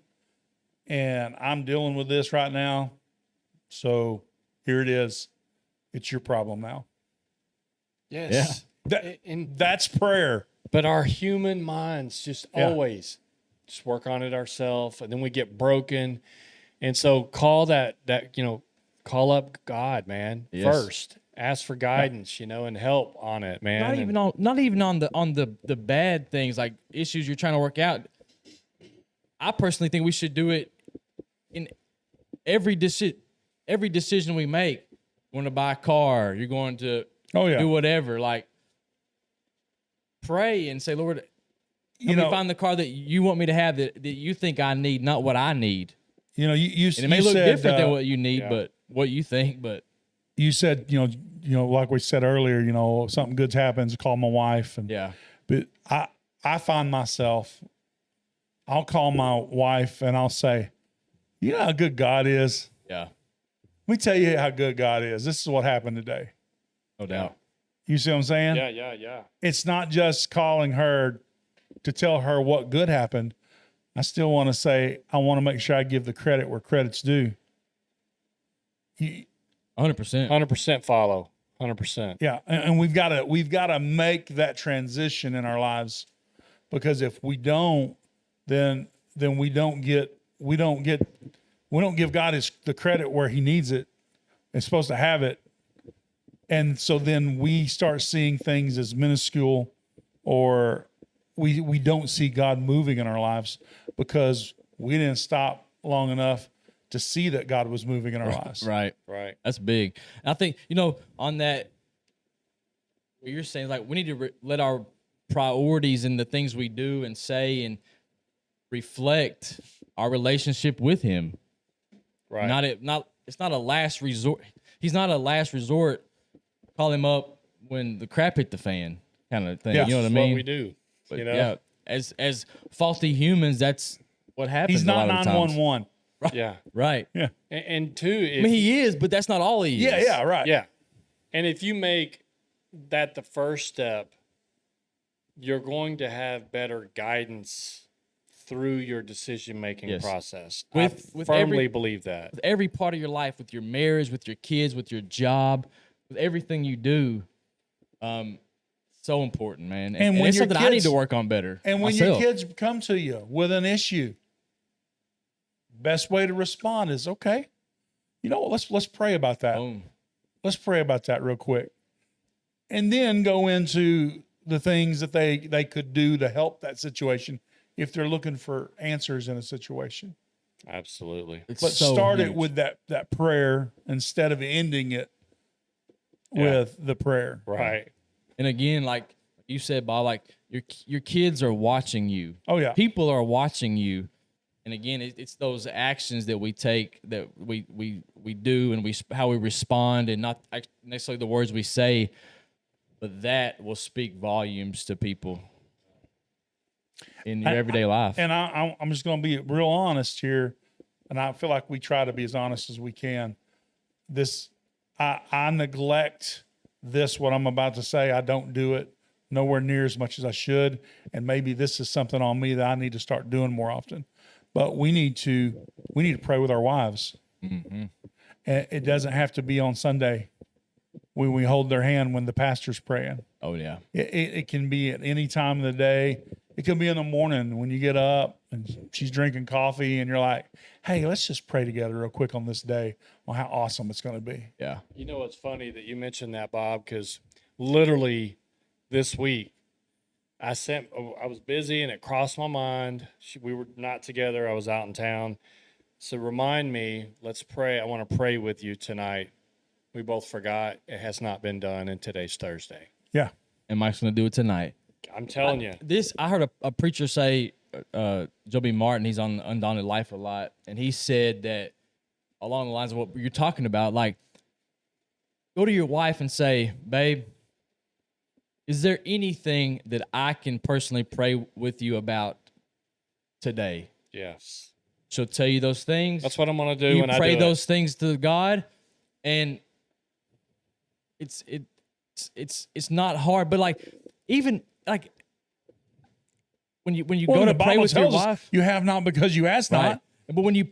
and I'm dealing with this right now. So here it is. It's your problem now. Yes. That's prayer. But our human minds just always just work on it ourselves, and then we get broken. And so call up God, man, first. Ask for guidance, and help on it, man. Not even on the bad things, like issues you're trying to work out. I personally think we should do it in every decision we make. You want to buy a car, you're going to do whatever, like pray and say, Lord, help me find the car that you want me to have, that you think I need, not what I need. You and it may look different than what you need, but what you think. But you said, like we said earlier, something good happens, call my wife. And but I find myself, I'll call my wife and I'll say, you know how good God is? Yeah. Let me tell you how good God is. This is what happened today. No doubt. You see what I'm saying? Yeah. It's not just calling her to tell her what good happened. I still want to say, I want to make sure I give the credit where credit's due. 100%. 100% follow. 100%. Yeah. And we've got to make that transition in our lives, because if we don't, then we don't give God the credit where he needs it. It's supposed to have it. And so then we start seeing things as minuscule, or we don't see God moving in our lives because we didn't stop long enough to see that God was moving in our lives. Right. That's big. And I think, on that, what you're saying, like, we need to let our priorities and the things we do and say and reflect our relationship with him. Right. It's not a last resort. He's not a last resort. Call him up when the crap hit the fan, kind of thing. Yeah. You know what I That's mean? what we do. But yeah, as faulty humans, that's what happens. He's not a lot of the times. 911. Yeah. Right. Yeah. And two, I mean, he is, but that's not all he is. Yeah, right. Yeah. And if you make that the first step, you're going to have better guidance through your decision-making process. I firmly believe that. With every part of your life, with your marriage, with your kids, with your job, with everything you do, so important, man. And when it's your something I kids- need to work on better. And when myself. your kids come to you with an issue, best way to respond is, okay, let's pray about that. Boom. Let's pray about that real quick. And then go into the things that they could do to help that situation if they're looking for answers in a situation. Absolutely. It's But so start huge. it with that prayer instead of ending it with the prayer. Right. And again, like you said, Bob, like your kids are watching you. Oh, yeah. People are watching you. And again, it's those actions that we take, that we do, and how we respond, and not necessarily the words we say, but that will speak volumes to people in your everyday life. And I'm just going to be real honest here, and I feel like we try to be as honest as we can. I neglect this, what I'm about to say. I don't do it nowhere near as much as I should, and maybe this is something on me that I need to start doing more often. But we need to pray with our wives. Mm-hmm. And it doesn't have to be on Sunday when we hold their hand when the pastor's praying. Oh yeah. It can be at any time of the day. It can be in the morning when you get up and she's drinking coffee and you're like, hey, let's just pray together real quick on this day on how awesome it's going to be. Yeah. You know, it's funny that you mentioned that, Bob, because literally this week I was busy and it crossed my mind. We were not together. I was out in town. So remind me, let's pray. I want to pray with you tonight. We both forgot. It has not been done, and today's Thursday. Yeah. And Mike's going to do it tonight. I'm telling you. I heard a preacher say Joe B. Martin. He's on Undaunted Life a lot, and he said that along the lines of what you're talking about, like, go to your wife and say, babe, is there anything that I can personally pray with you about today? Yes. She'll tell you those things. That's what I'm going to do You when I pray do those things to God, and it's not hard. But like, even like when you go to pray with your wife, you have not because you ask right? not. But when you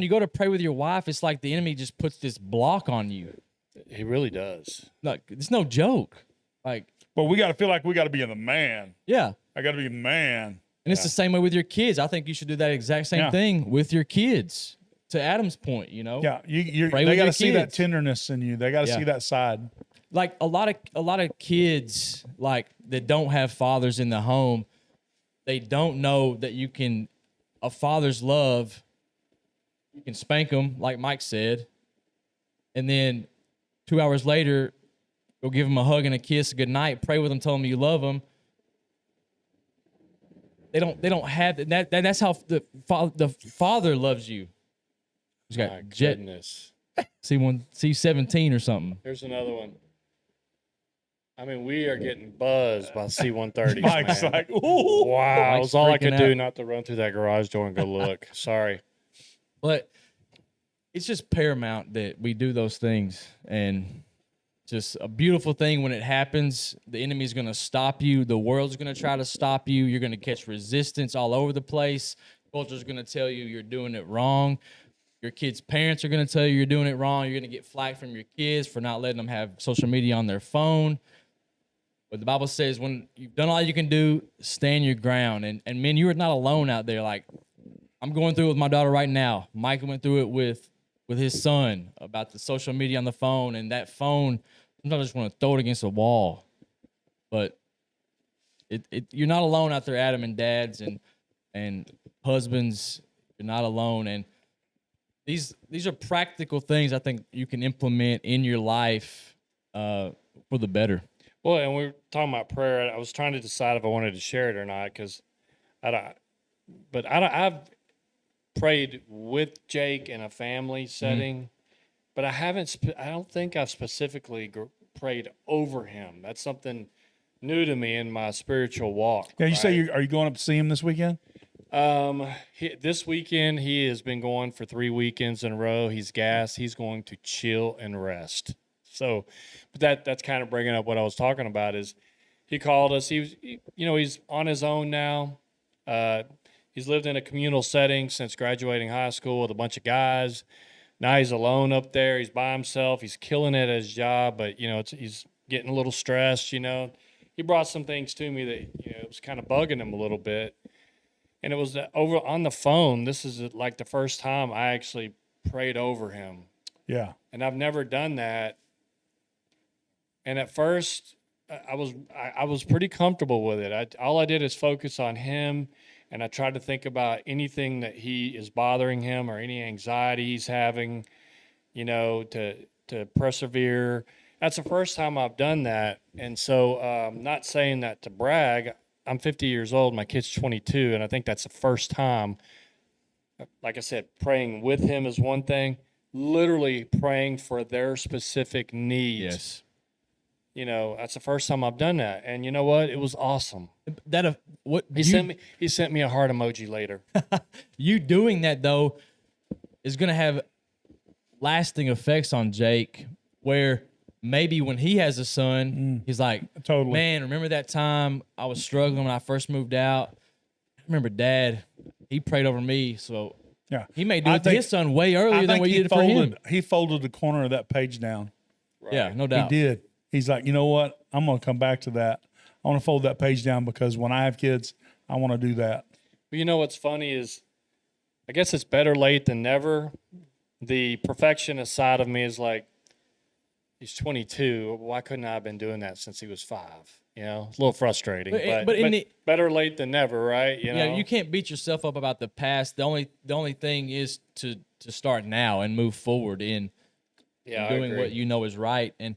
go to pray with your wife, it's like the enemy just puts this block on you. He really does. Like, it's no joke. Like, But we got to feel like we got to be the man. yeah. I got to be the man. And it's the same way with your kids. I think you should do that exact same thing with your kids. To Adam's point, you know. Yeah, they got to see that tenderness in you. They got to see that side. Like a lot of kids like that don't have fathers in the home, they don't know that a father's love, you can spank them, like Mike said, and then 2 hours later, go give them a hug and a kiss, a good night, pray with them, tell them you love them. They don't have that. That's how the father loves you. He's got My goodness. C17 or something. Here's another one. I mean, we are getting buzzed by C-130s, Mike's man. like, ooh. Wow, Mike's it's all I could freaking do out. not to run through that garage door and go look. Sorry. But it's just paramount that we do those things, and just a beautiful thing when it happens. The enemy's going to stop you. The world's going to try to stop you. You're going to catch resistance all over the place. Culture's going to tell you you're doing it wrong. Your kids' parents are going to tell you you're doing it wrong. You're going to get flack from your kids for not letting them have social media on their phone. But the Bible says when you've done all you can do, stand your ground. And men, you are not alone out there. Like, I'm going through it with my daughter right now. Micah went through it with his son about the social media on the phone. And that phone, sometimes I just want to throw it against a wall. But you're not alone out there, Adam, and dads and husbands. You're not alone. And these are practical things I think you can implement in your life for the better. Well, and we were talking about prayer. I was trying to decide if I wanted to share it or not because I've prayed with Jake in a family setting, but I don't think I've specifically prayed over him. That's something new to me in my spiritual walk. Yeah, you right? say are you going up to see him this weekend? This weekend he has been going for 3 weekends in a row. He's gassed. He's going to chill and rest. So, but that's kind of bringing up what I was talking about. Is he called us? He's on his own now. He's lived in a communal setting since graduating high school with a bunch of guys. Now he's alone up there. He's by himself. He's killing it at his job, but he's getting a little stressed. He brought some things to me that it was kind of bugging him a little bit. And it was over on the phone. This is like the first time I actually prayed over him. Yeah. And I've never done that. And at first, I was pretty comfortable with it. All I did is focus on him, and I tried to think about anything that he is bothering him or any anxiety he's having, to persevere. That's the first time I've done that. And so, not saying that to brag. I'm 50 years old. My kid's 22, and I think that's the first time. Like I said, praying with him is one thing. Literally praying for their specific needs. Yes. That's the first time I've done that, and you know what? It was awesome. He sent me a heart emoji later. You doing that though is going to have lasting effects on Jake, where maybe when he has a son, he's like, Totally. Man, remember that time I was struggling when I first moved out? I remember Dad, he prayed over me, so Yeah. he may do it to his son way earlier than what you did for him. He folded the corner of that page down. Right. Yeah, no doubt. He did. He's like, you know what? I'm going to come back to that. I want to fold that page down because when I have kids, I want to do that. But you know what's funny is, I guess it's better late than never. The perfectionist side of me is like, he's 22. Why couldn't I have been doing that since he was 5? It's a little frustrating. But better late than never, right? Yeah, you can't beat yourself up about the past. The only thing is to start now and move forward in doing what you know is right. And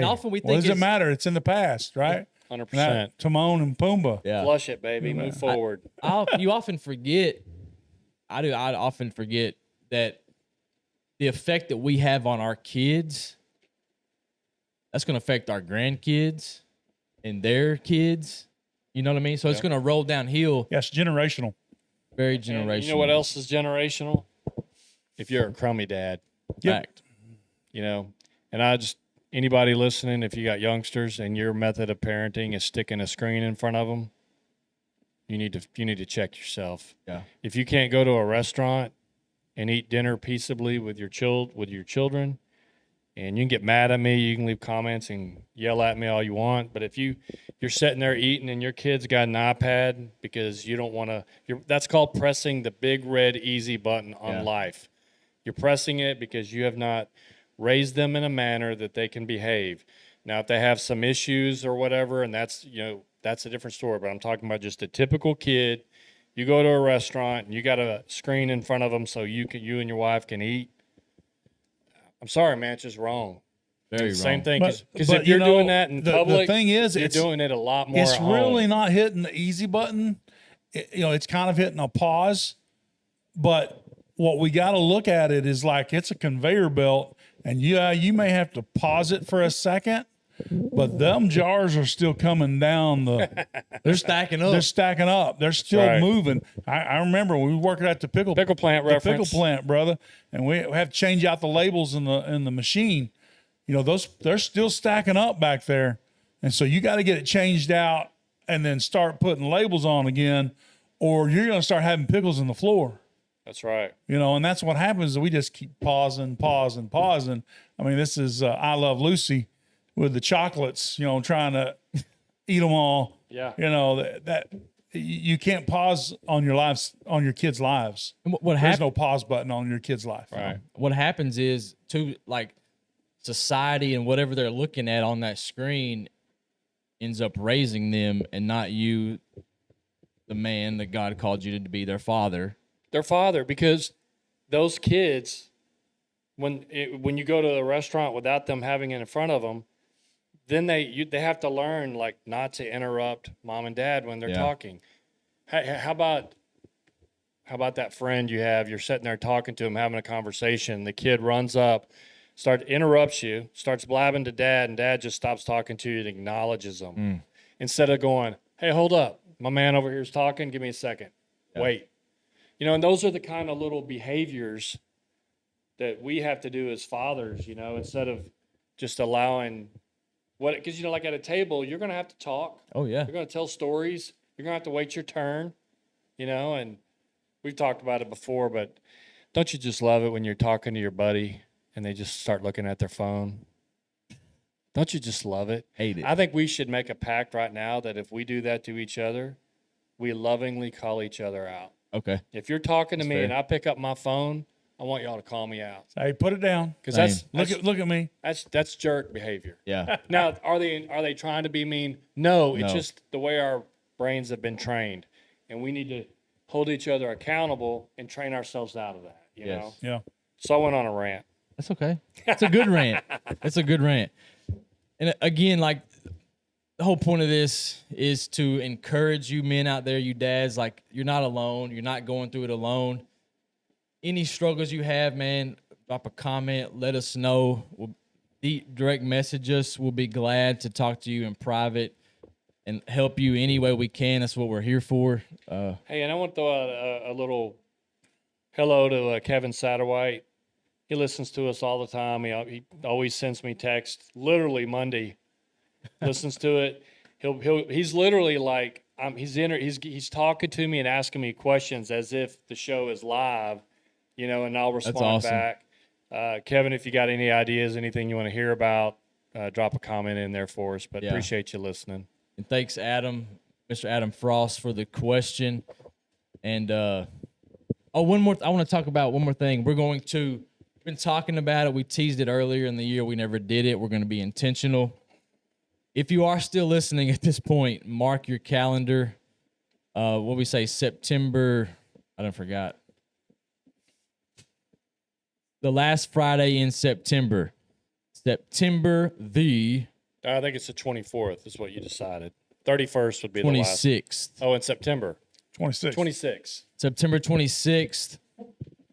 often we think what does it matter? It's in the past, right? 100%. Timon and Pumbaa. Yeah. Flush it, baby. Move forward. You often forget. I do. I often forget that the effect that we have on our kids, that's going to affect our grandkids and their kids. You know what I mean? So it's going to roll downhill. Yes, generational. Very And generational. you know what else is generational? If you're a crummy dad. Fact. You know, and anybody listening, if you got youngsters and your method of parenting is sticking a screen in front of them, you need to check yourself. Yeah. If you can't go to a restaurant and eat dinner peaceably with your children, and you can get mad at me, you can leave comments and yell at me all you want, but if you're sitting there eating and your kid's got an iPad because you don't want to, that's called pressing the big red easy button on life. You're pressing it because you have not raised them in a manner that they can behave. Now, if they have some issues or whatever, and that's a different story, but I'm talking about just a typical kid. You go to a restaurant and you got a screen in front of them so you and your wife can eat. I'm sorry, man, it's just wrong. Very wrong. Same thing, But because if you're doing that in public, the thing is, you're doing it a lot more. It's at really home. not hitting the easy button. It's kind of hitting a pause. But what we got to look at it is like it's a conveyor belt, and you may have to pause it for a second, but them jars are still coming down They're stacking up. They're stacking up. They're still right. moving. I remember when we were working at the pickle plant the reference. pickle plant, brother, and we have to change out the labels in the machine. They're still stacking up back there, and so you got to get it changed out and then start putting labels on again, or you're going to start having pickles in the floor. That's right. And that's what happens. We just keep pausing. I mean, this is I Love Lucy with the chocolates, trying to eat them all. Yeah. That you can't pause on your kids' lives. And There's no pause button on your kid's life. Right. What happens is, like society and whatever they're looking at on that screen ends up raising them, and not you, the man that God called you to be, their father. Their father, because those kids, when you go to a restaurant without them having it in front of them, then they have to learn like not to interrupt mom and dad when they're talking. Hey, how about that friend you have? You're sitting there talking to him, having a conversation. The kid runs up, interrupts you, starts blabbing to dad, and dad just stops talking to you and acknowledges them instead of going, "Hey, hold up, my man over here is talking. Give me a second. Wait." And those are the kind of little behaviors that we have to do as fathers, instead of just allowing because, like at a table, you're going to have to talk. Oh, yeah. You're going to tell stories. You're going to have to wait your turn, and we've talked about it before, but don't you just love it when you're talking to your buddy and they just start looking at their phone? Don't you just love it? Hate it. I think we should make a pact right now that if we do that to each other, we lovingly call each other out. Okay. If you're talking to me fair. and I pick up my phone, I want y'all to call me out. Hey, put it down. Because Look at me. that's jerk behavior. Yeah. Now, are they trying to be mean? No, it's No. just the way our brains have been trained, and we need to hold each other accountable and train ourselves out of that. You know. Yeah. So I went on a rant. That's okay. It's a good rant. It's a good rant. And again, like, the whole point of this is to encourage you men out there, you dads, like, you're not alone. You're not going through it alone. Any struggles you have, man, drop a comment. Let us know. Direct message us. We'll be glad to talk to you in private and help you any way we can. That's what we're here for. Hey, and I want to throw out a little hello to Kevin Satterwhite. He listens to us all the time. He always sends me texts, literally Monday. Listens to it. He's literally like he's talking to me and asking me questions as if the show is live, and I'll respond awesome. back. Kevin, if you got any ideas, anything you want to hear about, drop a comment in there for us. But appreciate you listening. And thanks, Adam, Mr. Adam Frost, for the question. And one more. I want to talk about one more thing. We've been talking about it. We teased it earlier in the year. We never did it. We're going to be intentional. If you are still listening at this point, mark your calendar. What we say, September, I don't forgot. The last Friday in September the I think it's the 24th is what you decided. 31st would be the last. 26th. Oh, in September. 26. 26. September 26th,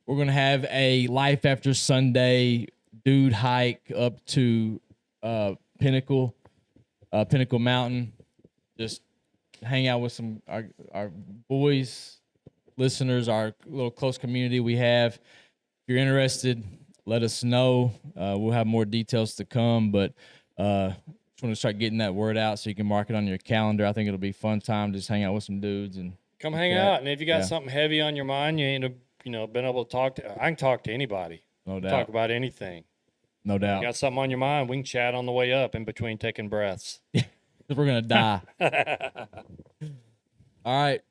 we're going to have a Life After Sunday dude hike up to Pinnacle Mountain. Just hang out with some our boys, listeners, our little close community we have. If you're interested, let us know. We'll have more details to come, but just want to start getting that word out so you can mark it on your calendar. I think it'll be a fun time. Just hang out with some dudes and come hang out. And if you got something heavy on your mind, you ain't been able to talk to. I can talk to anybody. No doubt. Talk about anything. No doubt. You got something on your mind, we can chat on the way up in between taking breaths. We're gonna die. All right.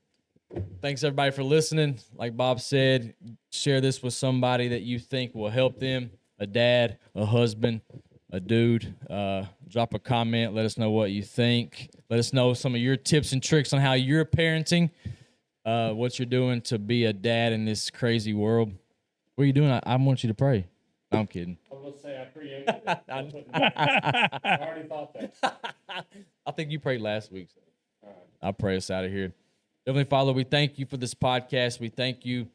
Thanks everybody for listening. Like Bob said, share this with somebody that you think will help them. A dad, a husband, a dude. Drop a comment. Let us know what you think. Let us know some of your tips and tricks on how you're parenting. What you're doing to be a dad in this crazy world. What are you doing? I want you to pray. No, I'm kidding. I was going to say, I preempted it. I already thought that. I think you prayed last week. So. All right. I'll pray us out of here. Heavenly Father, we thank you for this podcast. We thank you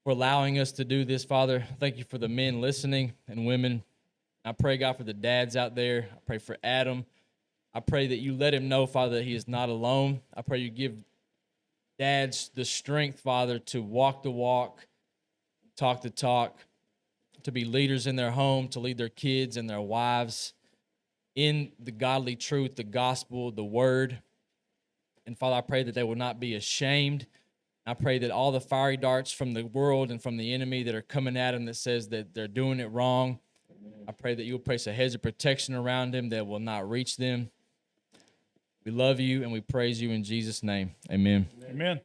for allowing us to do this, Father. Thank you for the men listening and women. I pray, God, for the dads out there. I pray for Adam. I pray that you let him know, Father, that he is not alone. I pray you give dads the strength, Father, to walk the walk, talk the talk, to be leaders in their home, to lead their kids and their wives in the godly truth, the gospel, the word. And Father, I pray that they will not be ashamed. I pray that all the fiery darts from the world and from the enemy that are coming at them that says that they're doing it wrong, I pray that you'll place a hedge of protection around them that will not reach them. We love you and we praise you in Jesus' name. Amen. Amen.